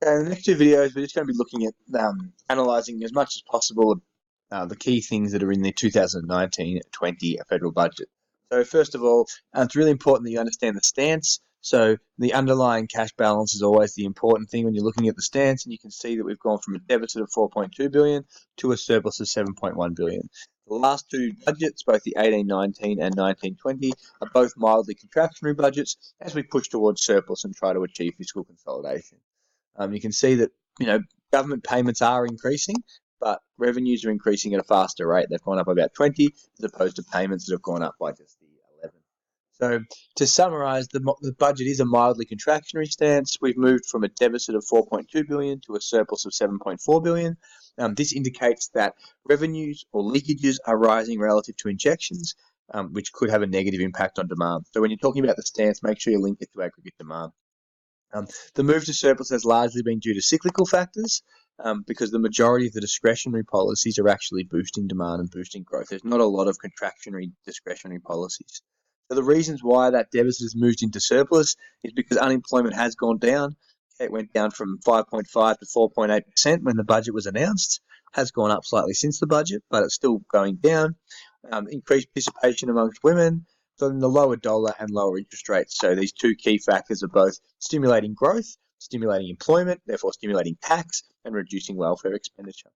In the next two videos, we're just going to be looking at analysing as much as possible the key things that are in the 2019-20 federal budget. So first of all, it's really important that you understand the stance. So the underlying cash balance is always the important thing when you're looking at the stance, and you can see that we've gone from a deficit of 4.2 billion to a surplus of 7.1 billion. The last two budgets, both the 18-19 and 19-20, are both mildly contractionary budgets as we push towards surplus and try to achieve fiscal consolidation. You can see that government payments are increasing, but revenues are increasing at a faster rate. They've gone up about 20 as opposed to payments that have gone up by just the 11. So to summarise, the budget is a mildly contractionary stance. We've moved from a deficit of 4.2 billion to a surplus of 7.4 billion. This indicates that revenues or leakages are rising relative to injections, which could have a negative impact on demand. So when you're talking about the stance, make sure you link it to aggregate demand. The move to surplus has largely been due to cyclical factors because the majority of the discretionary policies are actually boosting demand and boosting growth. There's not a lot of contractionary discretionary policies. So the reasons why that deficit has moved into surplus is because unemployment has gone down. It went down from 5.5 to 4.8% when the budget was announced. Has gone up slightly since the budget, but it's still going down. Increased participation amongst women. So the lower dollar and lower interest rates. So these two key factors are both stimulating growth, stimulating employment, therefore stimulating tax, and reducing welfare expenditure.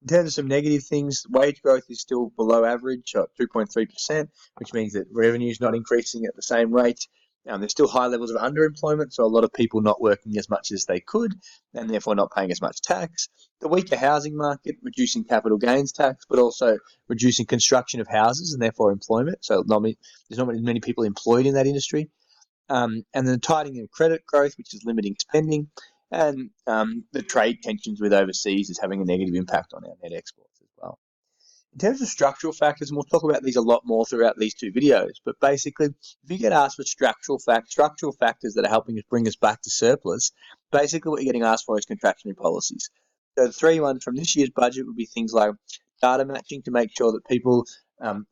In terms of some negative things, wage growth is still below average at 2.3%, which means that revenue is not increasing at the same rate. There's still high levels of underemployment, so a lot of people not working as much as they could and therefore not paying as much tax. The weaker housing market, reducing capital gains tax, but also reducing construction of houses and therefore employment. So there's not many people employed in that industry. And then the tightening of credit growth, which is limiting spending. And the trade tensions with overseas is having a negative impact on our net exports as well. In terms of structural factors, and we'll talk about these a lot more throughout these two videos, but basically, if you get asked for structural factors that are helping us bring us back to surplus, basically what you're getting asked for is contractionary policies. So the three ones from this year's budget would be things like data matching to make sure that people are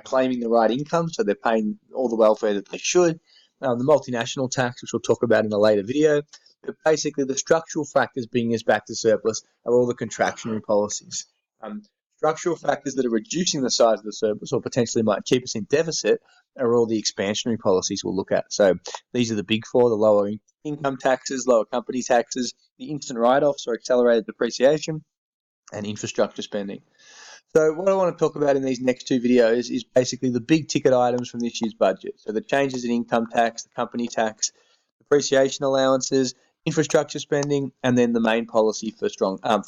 claiming the right income, so they're paying all the welfare that they should, the multinational tax, which we'll talk about in a later video, but basically the structural factors bringing us back to surplus are all the contractionary policies. Structural factors that are reducing the size of the surplus or potentially might keep us in deficit are all the expansionary policies we'll look at. So these are the big four: the lower income taxes, lower company taxes, the instant write-offs or accelerated depreciation, and infrastructure spending. So what I want to talk about in these next two videos is basically the big ticket items from this year's budget. So the changes in income tax, the company tax, depreciation allowances, infrastructure spending, and then the main policy for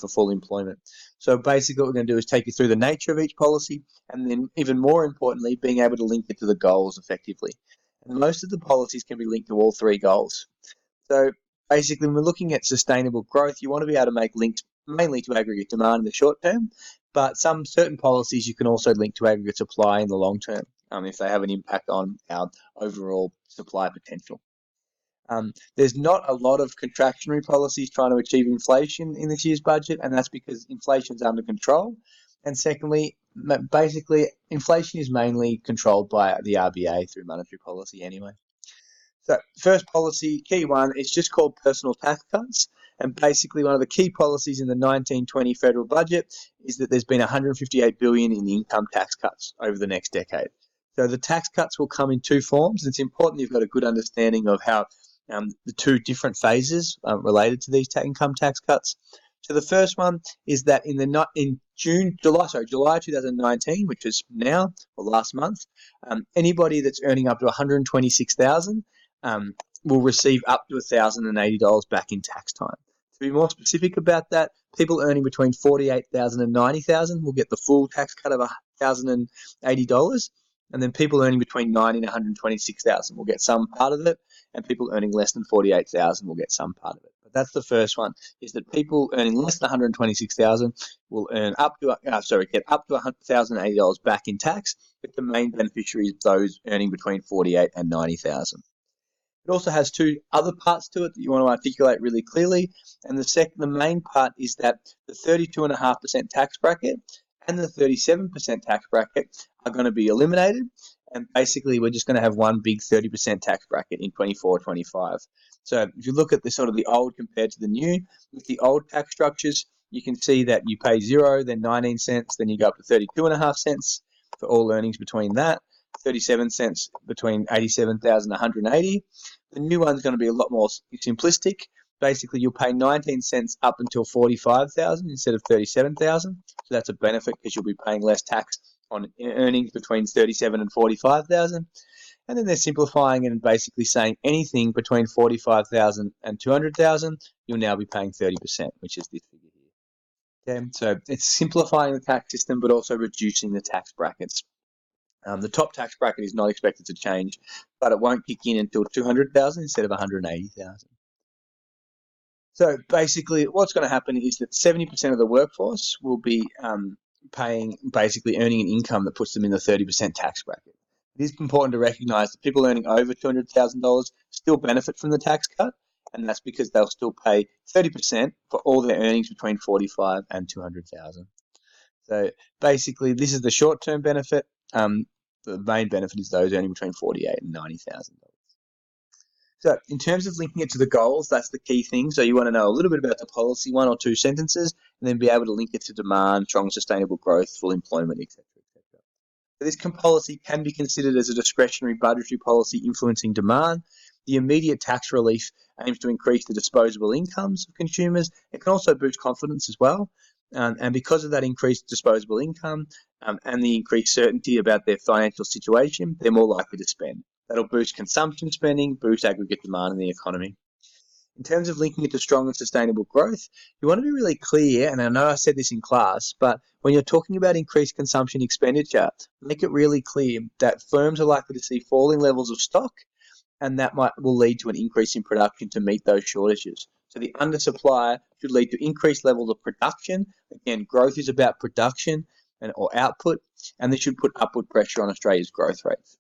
full employment. So basically what we're going to do is take you through the nature of each policy, and then even more importantly, being able to link it to the goals effectively. And most of the policies can be linked to all three goals. So basically when we're looking at sustainable growth, you want to be able to make links mainly to aggregate demand in the short term, but some certain policies you can also link to aggregate supply in the long term if they have an impact on our overall supply potential. There's not a lot of contractionary policies trying to achieve inflation in this year's budget, and that's because inflation's under control. And secondly, basically, inflation is mainly controlled by the RBA through monetary policy anyway. So first policy, key one, it's just called personal tax cuts. And basically one of the key policies in the 1920 federal budget is that there's been 158 billion in income tax cuts over the next decade. So the tax cuts will come in two forms. It's important you've got a good understanding of how the two different phases related to these income tax cuts. So the first one is that in July 2019, which is now or last month, anybody that's earning up to 126,000 will receive up to $1,080 back in tax time. To be more specific about that, people earning between 48,000 and 90,000 will get the full tax cut of $1,080, and then people earning between 90 and 126,000 will get some part of it, and people earning less than 48,000 will get some part of it. But that's the first one: is that people earning less than 126,000 will get up to $1,080 back in tax, but the main beneficiaries are those earning between 48 and 90,000. It also has two other parts to it that you want to articulate really clearly. And the main part is that the 32.5% tax bracket and the 37% tax bracket are going to be eliminated. And basically, we're just going to have one big 30% tax bracket in 24-25. So if you look at the sort of the old compared to the new, with the old tax structures, you can see that you pay 0, then 19 cents, then you go up to 32.5 cents for all earnings between that, 37 cents between 87,000 and 180. The new one's going to be a lot more simplistic. Basically, you'll pay 19 cents up until 45,000 instead of 37,000. So that's a benefit because you'll be paying less tax on earnings between 37 and 45,000. And then they're simplifying it and basically saying anything between 45,000 and 200,000, you'll now be paying 30%, which is this figure here. Okay, so it's simplifying the tax system, but also reducing the tax brackets. The top tax bracket is not expected to change, but it won't kick in until 200,000 instead of 180,000. So basically, what's going to happen is that 70% of the workforce will be basically earning an income that puts them in the 30% tax bracket. It is important to recognise that people earning over $200,000 still benefit from the tax cut, and that's because they'll still pay 30% for all their earnings between 45 and 200,000. So basically, this is the short-term benefit. The main benefit is those earning between $48,000 and $90,000. So in terms of linking it to the goals, that's the key thing. So you want to know a little bit about the policy, 1 or 2 sentences, and then be able to link it to demand, strong sustainable growth, full employment, etc. etc. So this policy can be considered as a discretionary budgetary policy influencing demand. The immediate tax relief aims to increase the disposable incomes of consumers. It can also boost confidence as well. And because of that increased disposable income and the increased certainty about their financial situation, they're more likely to spend. That'll boost consumption spending, boost aggregate demand in the economy. In terms of linking it to strong and sustainable growth, you want to be really clear, and I know I said this in class, but when you're talking about increased consumption expenditure, make it really clear that firms are likely to see falling levels of stock, and that will lead to an increase in production to meet those shortages. So the undersupply should lead to increased levels of production. Again, growth is about production or output, and this should put upward pressure on Australia's growth rates.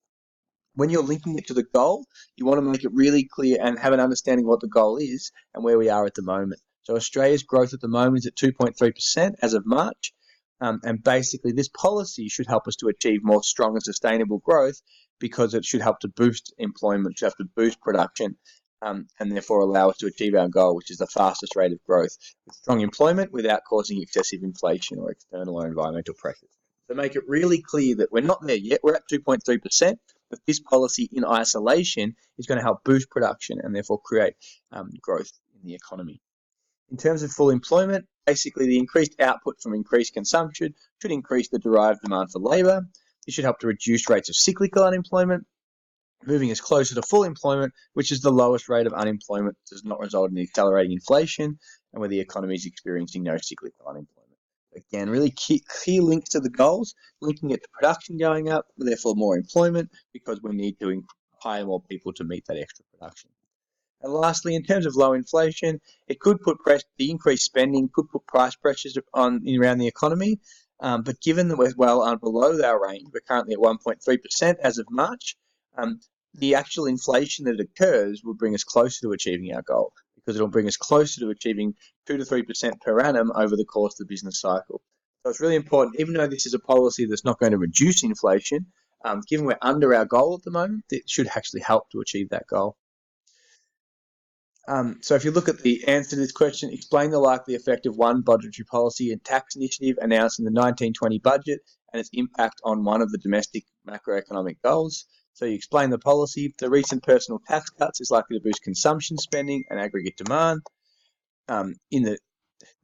When you're linking it to the goal, you want to make it really clear and have an understanding of what the goal is and where we are at the moment. So Australia's growth at the moment is at 2.3% as of March. And basically, this policy should help us to achieve more strong and sustainable growth because it should help to boost employment, should have to boost production, and therefore allow us to achieve our goal, which is the fastest rate of growth with strong employment without causing excessive inflation or external or environmental pressures. So make it really clear that we're not there yet. We're at 2.3%. But this policy in isolation is going to help boost production and therefore create growth in the economy. In terms of full employment, basically the increased output from increased consumption should increase the derived demand for labour. This should help to reduce rates of cyclical unemployment, moving us closer to full employment, which is the lowest rate of unemployment, does not result in accelerating inflation, and where the economy is experiencing no cyclical unemployment. Again, really key links to the goals, linking it to production going up, therefore more employment, because we need to hire more people to meet that extra production. And lastly, in terms of low inflation, it could put the increased spending could put price pressures on around the economy. But given that we're well below our range, we're currently at 1.3% as of March. The actual inflation that occurs will bring us closer to achieving our goal because it'll bring us closer to achieving 2 to 3% per annum over the course of the business cycle. So it's really important, even though this is a policy that's not going to reduce inflation, given we're under our goal at the moment, it should actually help to achieve that goal. So if you look at the answer to this question, explain the likely effect of one budgetary policy and tax initiative announced in the 1920 budget and its impact on one of the domestic macroeconomic goals. So you explain the policy. The recent personal tax cuts is likely to boost consumption spending and aggregate demand. In the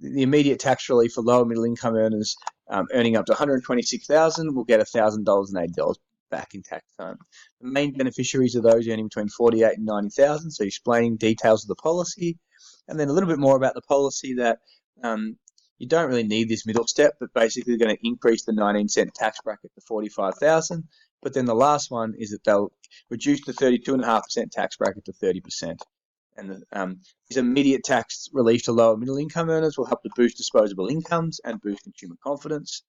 immediate tax relief for lower middle income earners earning up to $126,000 will get $1,080 back in tax time. The main beneficiaries are those earning between $48,000 and $90,000. So explaining details of the policy, and then a little bit more about the policy that you don't really need this middle step, but basically they're going to increase the 19-cent tax bracket to $45,000. But then the last one is that they'll reduce the 32.5% tax bracket to 30%. And this immediate tax relief to lower middle income earners will help to boost disposable incomes and boost consumer confidence.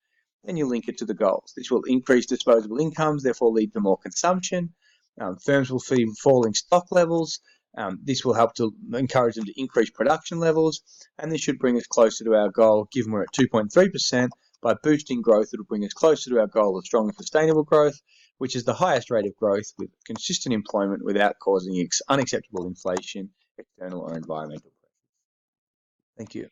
Then you link it to the goals. This will increase disposable incomes, therefore lead to more consumption. Firms will see falling stock levels. This will help to encourage them to increase production levels, and this should bring us closer to our goal, given we're at 2.3%. By boosting growth, it will bring us closer to our goal of strong and sustainable growth, which is the highest rate of growth with consistent employment without causing unacceptable inflation external or environmental pressures. Thank you.